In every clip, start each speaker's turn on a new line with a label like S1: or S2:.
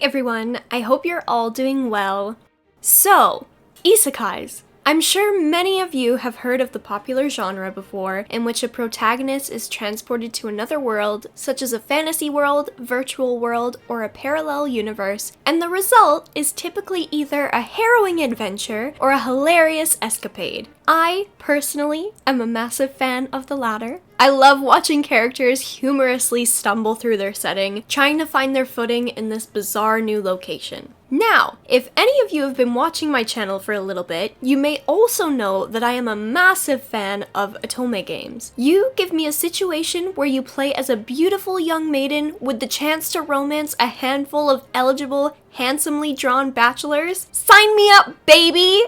S1: everyone, I hope you're all doing well. So, isekais. I'm sure many of you have heard of the popular genre before, in which a protagonist is transported to another world, such as a fantasy world, virtual world, or a parallel universe, and the result is typically either a harrowing adventure or a hilarious escapade. I, personally, am a massive fan of the latter. I love watching characters humorously stumble through their setting, trying to find their footing in this bizarre new location. Now, if any of you have been watching my channel for a little bit, you may also know that I am a massive fan of otome games. You give me a situation where you play as a beautiful young maiden with the chance to romance a handful of eligible, handsomely drawn bachelors. Sign me up, baby!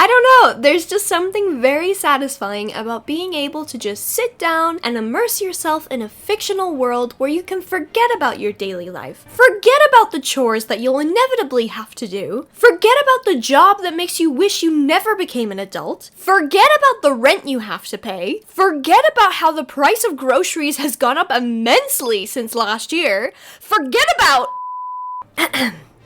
S1: I don't know, there's just something very satisfying about being able to just sit down and immerse yourself in a fictional world where you can forget about your daily life. Forget about the chores that you'll inevitably have to do. Forget about the job that makes you wish you never became an adult. Forget about the rent you have to pay. Forget about how the price of groceries has gone up immensely since last year. Forget about...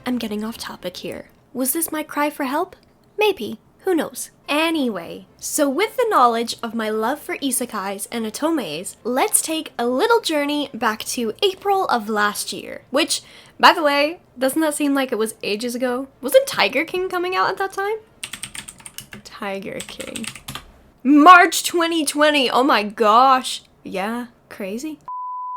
S1: I'm getting off topic here. Was this my cry for help? Maybe. Who knows? Anyway, so with the knowledge of my love for isekais and otomes, let's take a little journey back to April of last year. Which, by the way, doesn't that seem like it was ages ago? Wasn't Tiger King coming out at that time? Tiger King. March 2020! Oh my gosh! Yeah, crazy.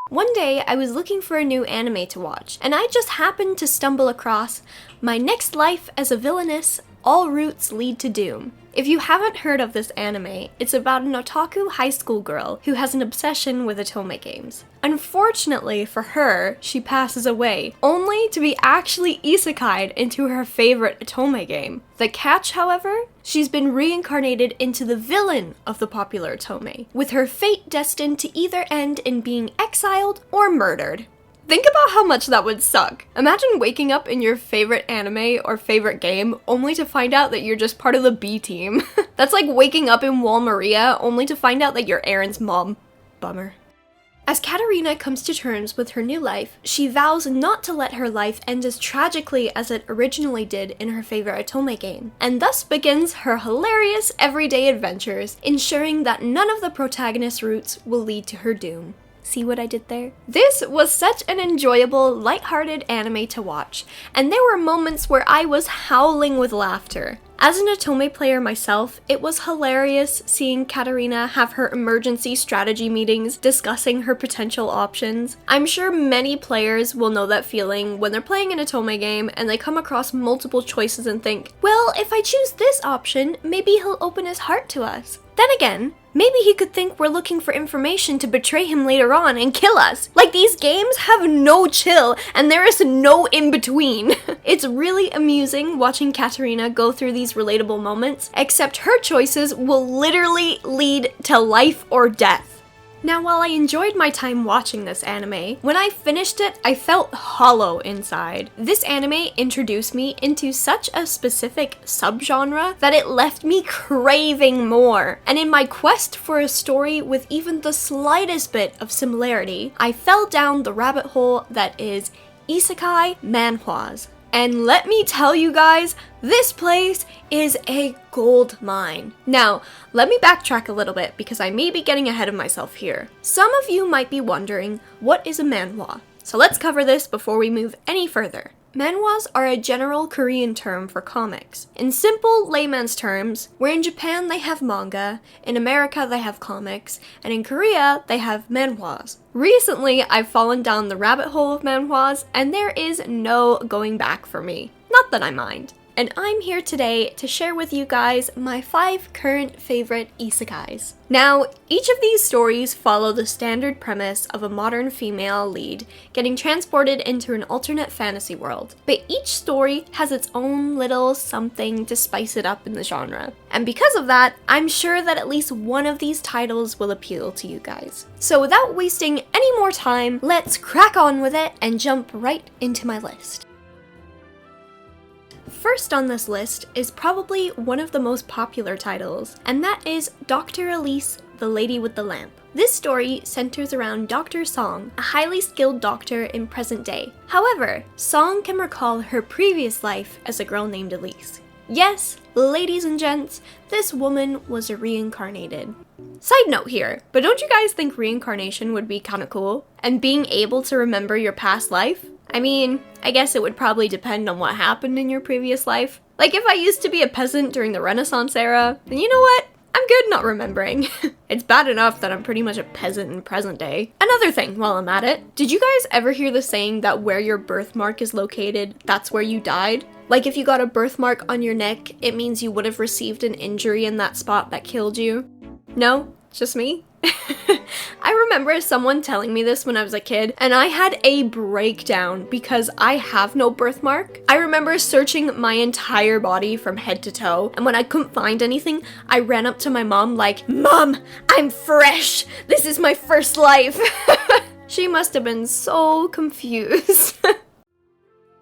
S1: One day, I was looking for a new anime to watch, and I just happened to stumble across My Next Life as a Villainess, All Routes Lead to Doom. If you haven't heard of this anime, it's about an otaku high school girl who has an obsession with otome games. Unfortunately for her, she passes away, only to be actually isekai'd into her favorite otome game. The catch, however, she's been reincarnated into the villain of the popular otome, with her fate destined to either end in being exiled or murdered. Think about how much that would suck. Imagine waking up in your favorite anime or favorite game only to find out that you're just part of the B team. That's like waking up in Wall Maria only to find out that you're Aaron's mom. Bummer. As Katarina comes to terms with her new life, she vows not to let her life end as tragically as it originally did in her favorite otome game, and thus begins her hilarious everyday adventures, ensuring that none of the protagonist's routes will lead to her doom. See what I did there? This was such an enjoyable, lighthearted anime to watch, and there were moments where I was howling with laughter. As an otome player myself, it was hilarious seeing Katarina have her emergency strategy meetings discussing her potential options. I'm sure many players will know that feeling when they're playing an otome game and they come across multiple choices and think, well, if I choose this option, maybe he'll open his heart to us. Then again, maybe he could think we're looking for information to betray him later on and kill us. Like, these games have no chill, and there is no in-between. It's really amusing watching Katarina go through these relatable moments, except her choices will literally lead to life or death. Now, while I enjoyed my time watching this anime, when I finished it, I felt hollow inside. This anime introduced me into such a specific subgenre that it left me craving more. And in my quest for a story with even the slightest bit of similarity, I fell down the rabbit hole that is isekai manhwas. And let me tell you guys, this place is a gold mine. Now, let me backtrack a little bit because I may be getting ahead of myself here. Some of you might be wondering, what is a manhwa? So let's cover this before we move any further. Manhwas are a general Korean term for comics. In simple layman's terms, where in Japan they have manga, in America they have comics, and in Korea they have manhwas. Recently, I've fallen down the rabbit hole of manhwas, and there is no going back for me. Not that I mind. And I'm here today to share with you guys my 5 current favorite isekais. Now, each of these stories follow the standard premise of a modern female lead getting transported into an alternate fantasy world, but each story has its own little something to spice it up in the genre. And because of that, I'm sure that at least one of these titles will appeal to you guys. So without wasting any more time, let's crack on with it and jump right into my list. First on this list is probably one of the most popular titles, and that is Dr. Elise The Lady with the Lamp. This story centers around Dr. Song, a highly skilled doctor in present day. However, Song can recall her previous life as a girl named Elise. Yes, ladies and gents, this woman was reincarnated. Side note here, but don't you guys think reincarnation would be kinda cool? And being able to remember your past life? I mean, I guess it would probably depend on what happened in your previous life. Like if I used to be a peasant during the Renaissance era, then you know what? I'm good not remembering. It's bad enough that I'm pretty much a peasant in present day. Another thing while I'm at it, did you guys ever hear the saying that where your birthmark is located, that's where you died? Like if you got a birthmark on your neck, it means you would have received an injury in that spot that killed you? No? Just me? I remember someone telling me this when I was a kid, and I had a breakdown because I have no birthmark. I remember searching my entire body from head to toe, and when I couldn't find anything, I ran up to my mom like, "Mom, I'm fresh! This is my first life!" She must have been so confused.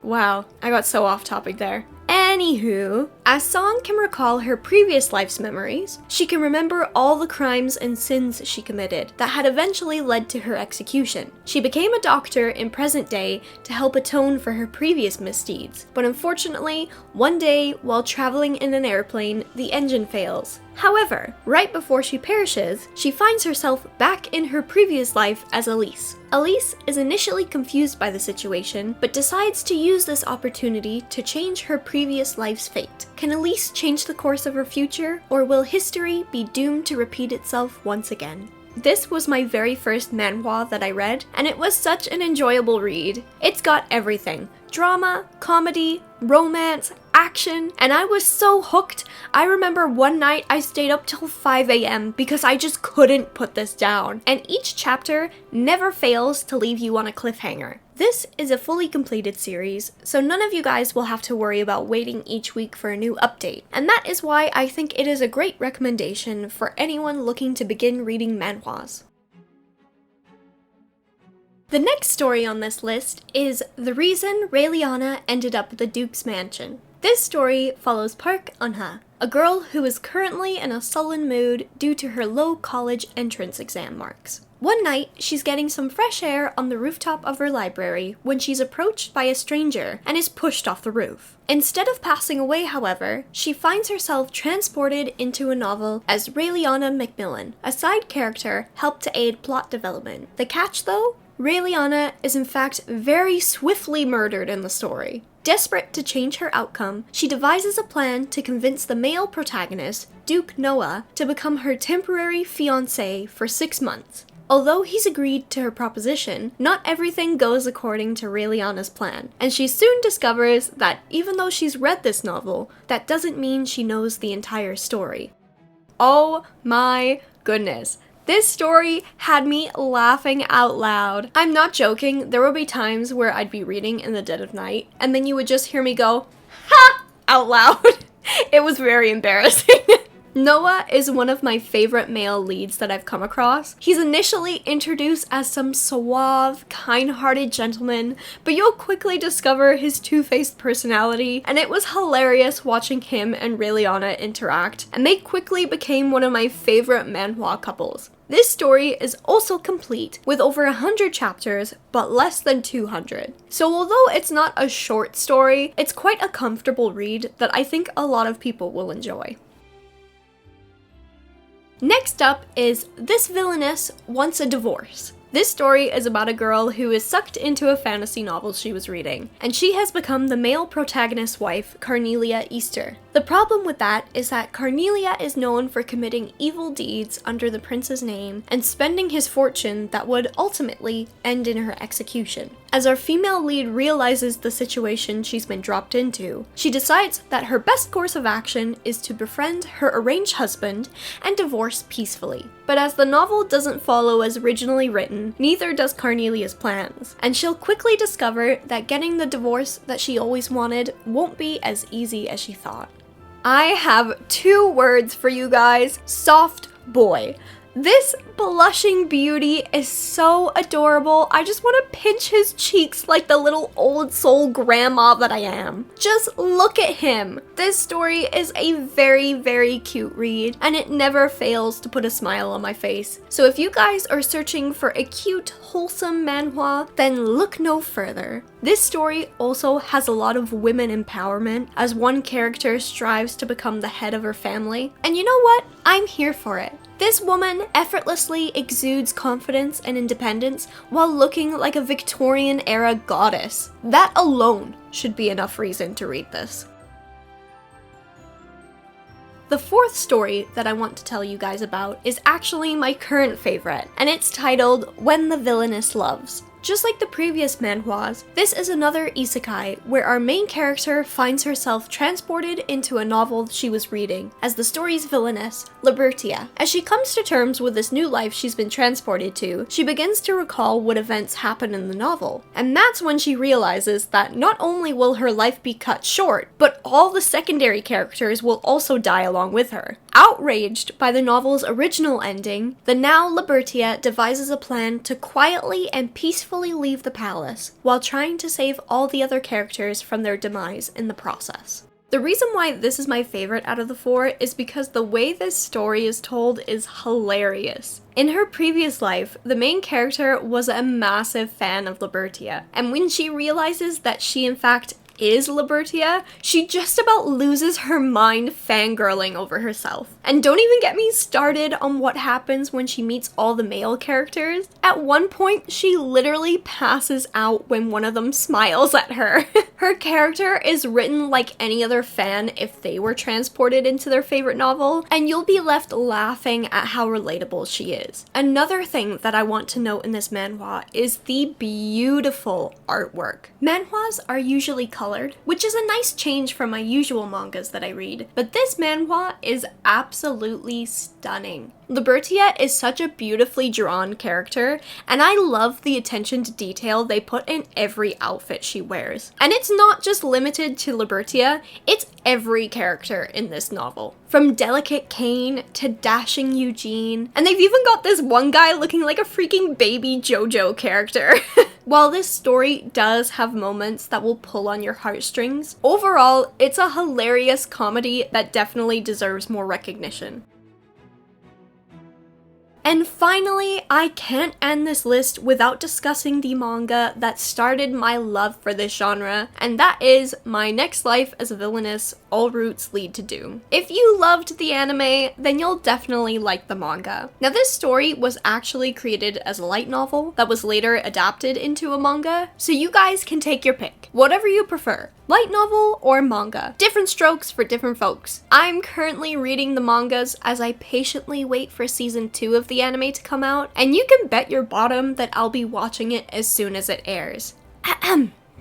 S1: Wow, I got so off topic there. Anywho, as Song can recall her previous life's memories, she can remember all the crimes and sins she committed that had eventually led to her execution. She became a doctor in present day to help atone for her previous misdeeds, but unfortunately, one day while traveling in an airplane, the engine fails. However, right before she perishes, she finds herself back in her previous life as Elise. Elise is initially confused by the situation, but decides to use this opportunity to change her previous life's fate. Can Elise change the course of her future, or will history be doomed to repeat itself once again? This was my very first manhwa that I read, and it was such an enjoyable read. It's got everything. Drama, comedy, romance, action, and I was so hooked. I remember one night I stayed up till 5 a.m. because I just couldn't put this down, and each chapter never fails to leave you on a cliffhanger. This is a fully completed series, so none of you guys will have to worry about waiting each week for a new update, and that is why I think it is a great recommendation for anyone looking to begin reading manhwas. The next story on this list is The Reason Raeliana Ended Up at the Duke's Mansion. This story follows Park Eun-ha, a girl who is currently in a sullen mood due to her low college entrance exam marks. One night, she's getting some fresh air on the rooftop of her library when she's approached by a stranger and is pushed off the roof. Instead of passing away, however, she finds herself transported into a novel as Raeliana Macmillan, a side character helped to aid plot development. The catch though? Raeliana is in fact very swiftly murdered in the story. Desperate to change her outcome, she devises a plan to convince the male protagonist, Duke Noah, to become her temporary fiancé for 6 months. Although he's agreed to her proposition, not everything goes according to Raeliana's plan, and she soon discovers that even though she's read this novel, that doesn't mean she knows the entire story. Oh my goodness. This story had me laughing out loud. I'm not joking, there would be times where I'd be reading in the dead of night, and then you would just hear me go, "Ha!" out loud. It was very embarrassing. Noah is one of my favorite male leads that I've come across. He's initially introduced as some suave, kind-hearted gentleman, but you'll quickly discover his two-faced personality, and it was hilarious watching him and Raeliana interact, and they quickly became one of my favorite manhwa couples. This story is also complete, with over 100 chapters, but less than 200. So although it's not a short story, it's quite a comfortable read that I think a lot of people will enjoy. Next up is This Villainess Wants a Divorce. This story is about a girl who is sucked into a fantasy novel she was reading, and she has become the male protagonist's wife, Cornelia Easter. The problem with that is that Cornelia is known for committing evil deeds under the prince's name and spending his fortune that would ultimately end in her execution. As our female lead realizes the situation she's been dropped into, she decides that her best course of action is to befriend her arranged husband and divorce peacefully. But as the novel doesn't follow as originally written, neither does Cornelia's plans, and she'll quickly discover that getting the divorce that she always wanted won't be as easy as she thought. I have 2 words for you guys: soft boy. This blushing beauty is so adorable. I just want to pinch his cheeks like the little old soul grandma that I am. Just look at him. This story is a very, very cute read, and it never fails to put a smile on my face. So if you guys are searching for a cute, wholesome manhwa, then look no further. This story also has a lot of women empowerment, as one character strives to become the head of her family. And you know what? I'm here for it. This woman effortlessly exudes confidence and independence while looking like a Victorian-era goddess. That alone should be enough reason to read this. The fourth story that I want to tell you guys about is actually my current favorite, and it's titled When the Villainess Loves. Just like the previous manhwas, this is another isekai where our main character finds herself transported into a novel she was reading as the story's villainess, Libertia. As she comes to terms with this new life she's been transported to, she begins to recall what events happen in the novel. And that's when she realizes that not only will her life be cut short, but all the secondary characters will also die along with her. Outraged by the novel's original ending, the now Libertia devises a plan to quietly and peacefully leave the palace, while trying to save all the other characters from their demise in the process. The reason why this is my favorite out of the four is because the way this story is told is hilarious. In her previous life, the main character was a massive fan of Libertia, and when she realizes that she in fact is Libertia, she just about loses her mind fangirling over herself. And don't even get me started on what happens when she meets all the male characters. At one point, she literally passes out when one of them smiles at her. Her character is written like any other fan if they were transported into their favorite novel, and you'll be left laughing at how relatable she is. Another thing that I want to note in this manhwa is the beautiful artwork. Manhwas are usually colored, which is a nice change from my usual mangas that I read, but this manhwa is absolutely stunning. Libertia is such a beautifully drawn character, and I love the attention to detail they put in every outfit she wears. And it's not just limited to Libertia, it's every character in this novel. From delicate Kane to dashing Eugene, and they've even got this one guy looking like a freaking baby JoJo character. While this story does have moments that will pull on your heartstrings, overall, it's a hilarious comedy that definitely deserves more recognition. And finally, I can't end this list without discussing the manga that started my love for this genre, and that is My Next Life as a Villainess, All Routes Lead to Doom. If you loved the anime, then you'll definitely like the manga. Now, this story was actually created as a light novel that was later adapted into a manga, so you guys can take your pick, whatever you prefer. Light novel or manga. Different strokes for different folks. I'm currently reading the mangas as I patiently wait for season 2 of the anime to come out, and you can bet your bottom that I'll be watching it as soon as it airs.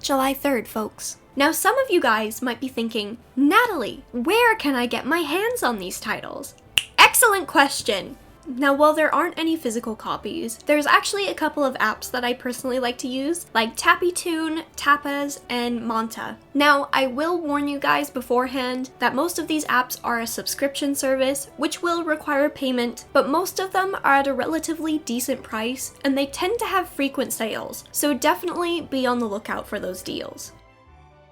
S1: July 3rd, folks. Now, some of you guys might be thinking, Natalie, where can I get my hands on these titles? Excellent question! Now, while there aren't any physical copies, there's actually a couple of apps that I personally like to use, like TappyTune, Tapas, and Manta. Now, I will warn you guys beforehand that most of these apps are a subscription service, which will require payment, but most of them are at a relatively decent price, and they tend to have frequent sales, so definitely be on the lookout for those deals.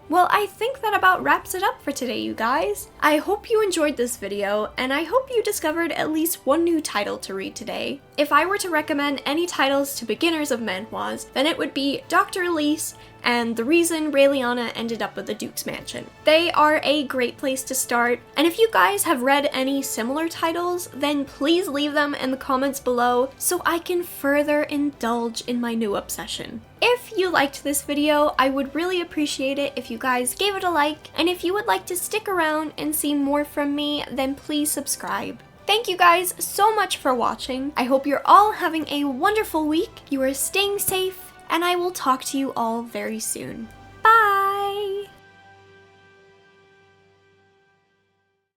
S1: Well, I think that about wraps it up for today, you guys. I hope you enjoyed this video, and I hope you discovered at least one new title to read today. If I were to recommend any titles to beginners of manhwas, then it would be Dr. Elise and The Reason Raeliana Ended Up with the Duke's Mansion. They are a great place to start, and if you guys have read any similar titles, then please leave them in the comments below so I can further indulge in my new obsession. If you liked this video, I would really appreciate it if you guys gave it a like, and if you would like to stick around and see more from me, then please subscribe. Thank you guys so much for watching. I hope you're all having a wonderful week, you are staying safe, and I will talk to you all very soon. Bye!